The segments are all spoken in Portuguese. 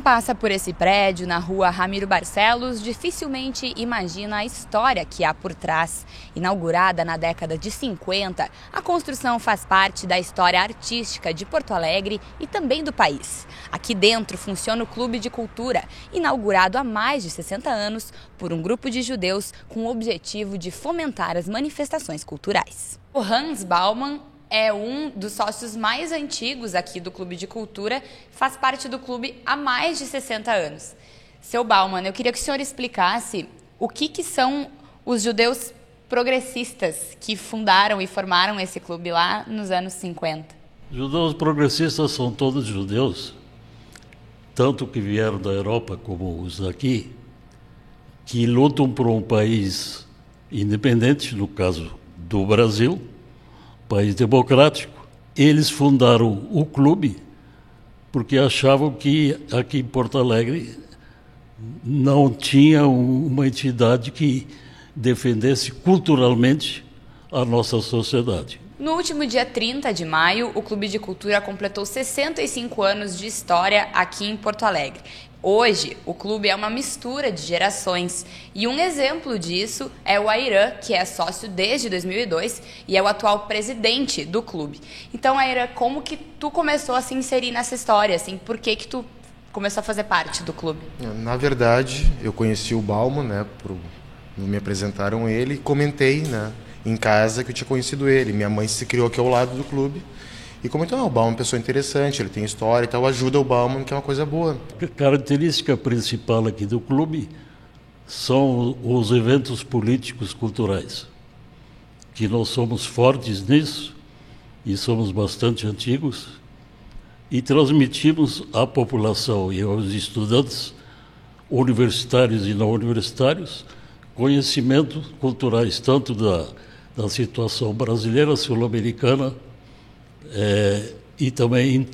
passa por esse prédio, na rua Ramiro Barcelos, dificilmente imagina a história que há por trás. Inaugurada na década de 50, a construção faz parte da história artística de Porto Alegre e também do país. Aqui dentro funciona o Clube de Cultura, inaugurado há mais de 60 anos por um grupo de judeus com o objetivo de fomentar as manifestações culturais. O Hans Baumann é um dos sócios mais antigos aqui do Clube de Cultura, faz parte do clube há mais de 60 anos. Seu Baumann, eu queria que o senhor explicasse o que são os judeus progressistas que fundaram e formaram esse clube lá nos anos 50. Judeus progressistas são todos judeus, tanto que vieram da Europa como os daqui, que lutam por um país independente, no caso do Brasil, país democrático. Eles fundaram o clube porque achavam que aqui em Porto Alegre não tinha uma entidade que defendesse culturalmente a nossa sociedade. No último dia 30 de maio, o Clube de Cultura completou 65 anos de história aqui em Porto Alegre. Hoje, o clube é uma mistura de gerações e um exemplo disso é o Airan, que é sócio desde 2002 e é o atual presidente do clube. Então, Airan, como que tu começou a se inserir nessa história? Assim, por que tu começou a fazer parte do clube? Na verdade, eu conheci o Baumann, né, me apresentaram ele e comentei, né, em casa que eu tinha conhecido ele. Minha mãe se criou aqui ao lado do clube. E comentou, o Baumann é uma pessoa interessante, ele tem história e tal, ajuda o Baumann, que é uma coisa boa. A característica principal aqui do clube são os eventos políticos culturais, que nós somos fortes nisso e somos bastante antigos e transmitimos à população e aos estudantes universitários e não universitários conhecimentos culturais, tanto da situação brasileira, sul-americana, e também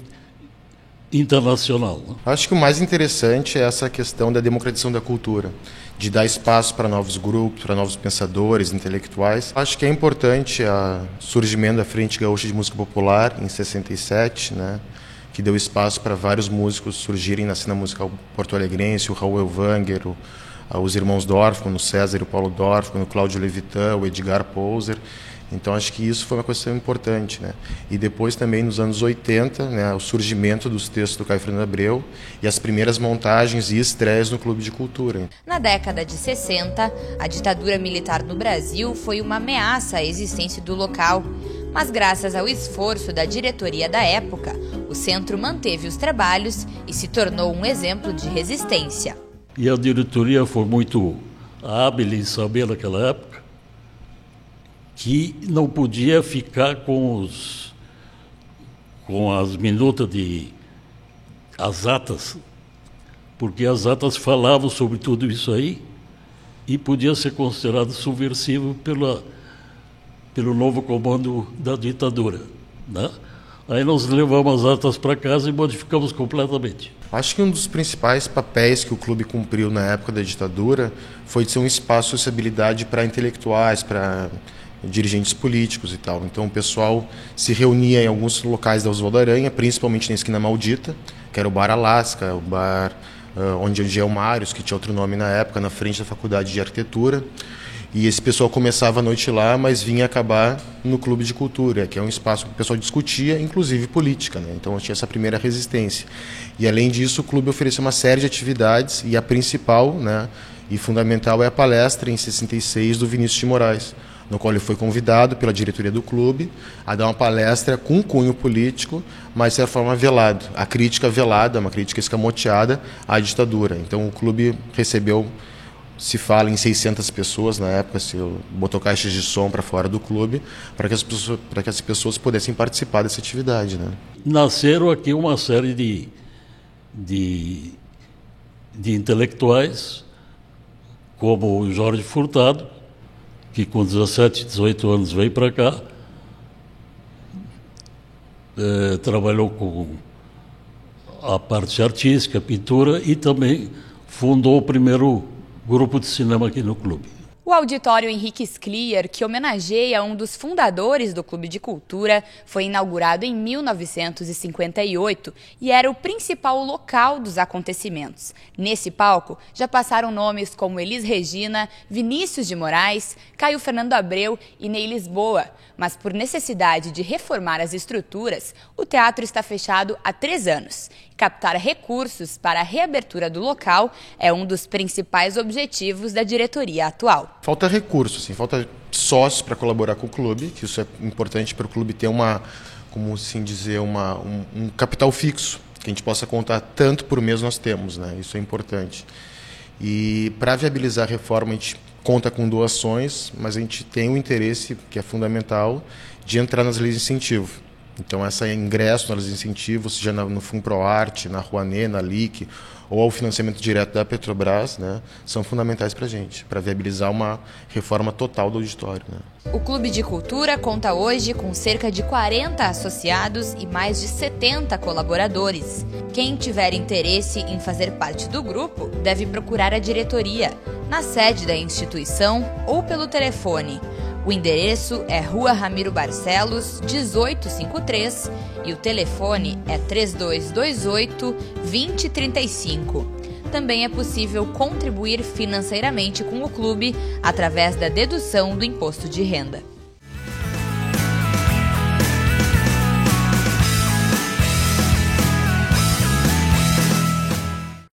internacional. Acho que o mais interessante é essa questão da democratização da cultura, de dar espaço para novos grupos, para novos pensadores, intelectuais. Acho que é importante o surgimento da Frente Gaúcha de Música Popular, em 67, né, que deu espaço para vários músicos surgirem na cena musical porto-alegrense, o Raul Elvanger, os irmãos Dorfman, o César e o Paulo Dorfman, o Cláudio Levitan, o Edgar Poser. Então, acho que isso foi uma questão importante, né? E depois também, nos anos 80, né, o surgimento dos textos do Caio Fernando Abreu e as primeiras montagens e estreias no Clube de Cultura. Na década de 60, a ditadura militar no Brasil foi uma ameaça à existência do local. Mas graças ao esforço da diretoria da época, o centro manteve os trabalhos e se tornou um exemplo de resistência. E a diretoria foi muito hábil em saber naquela época que não podia ficar com as minutas as atas, porque as atas falavam sobre tudo isso aí e podia ser considerado subversivo pelo novo comando da ditadura, né? Aí nós levamos as atas para casa e modificamos completamente. Acho que um dos principais papéis que o clube cumpriu na época da ditadura foi de ser um espaço de sociabilidade para intelectuais, para dirigentes políticos e tal. Então o pessoal se reunia em alguns locais da Oswaldo Aranha, principalmente na Esquina Maldita, que era o Bar Alaska, o bar onde é o Mários, que tinha outro nome na época, na frente da Faculdade de Arquitetura. E esse pessoal começava a noite lá, mas vinha acabar no Clube de Cultura, que é um espaço que o pessoal discutia, inclusive política, né? Então tinha essa primeira resistência. E além disso, o clube ofereceu uma série de atividades, e a principal, né, e fundamental é a palestra em 66 do Vinícius de Moraes, no qual ele foi convidado pela diretoria do clube a dar uma palestra com cunho político, mas de certa forma velado. A crítica velada, uma crítica escamoteada à ditadura. Então o clube recebeu, se fala em 600 pessoas na época, se botou caixas de som para fora do clube, para que as pessoas pudessem participar dessa atividade, né? Nasceram aqui uma série de intelectuais, como o Jorge Furtado, que com 17, 18 anos veio para cá, trabalhou com a parte artística, pintura, e também fundou o primeiro grupo de cinema aqui no clube. O auditório Henrique Scliar, que homenageia um dos fundadores do Clube de Cultura, foi inaugurado em 1958 e era o principal local dos acontecimentos. Nesse palco já passaram nomes como Elis Regina, Vinícius de Moraes, Caio Fernando Abreu e Ney Lisboa. Mas por necessidade de reformar as estruturas, o teatro está fechado há 3 anos. Captar recursos para a reabertura do local é um dos principais objetivos da diretoria atual. Falta recursos, falta sócios para colaborar com o clube, que isso é importante para o clube ter um capital fixo, que a gente possa contar tanto por mês nós temos, né? Isso é importante. E para viabilizar a reforma, a gente conta com doações, mas a gente tem o interesse, que é fundamental, de entrar nas leis de incentivo. Então, esse ingresso nas leis de incentivo, seja no Funproarte, na Rouanet, na LIC, ou ao financiamento direto da Petrobras, né, são fundamentais para a gente, para viabilizar uma reforma total do auditório. Né. O Clube de Cultura conta hoje com cerca de 40 associados e mais de 70 colaboradores. Quem tiver interesse em fazer parte do grupo deve procurar a diretoria, na sede da instituição ou pelo telefone. O endereço é Rua Ramiro Barcelos, 1853, e o telefone é 3228-2035. Também é possível contribuir financeiramente com o clube através da dedução do imposto de renda.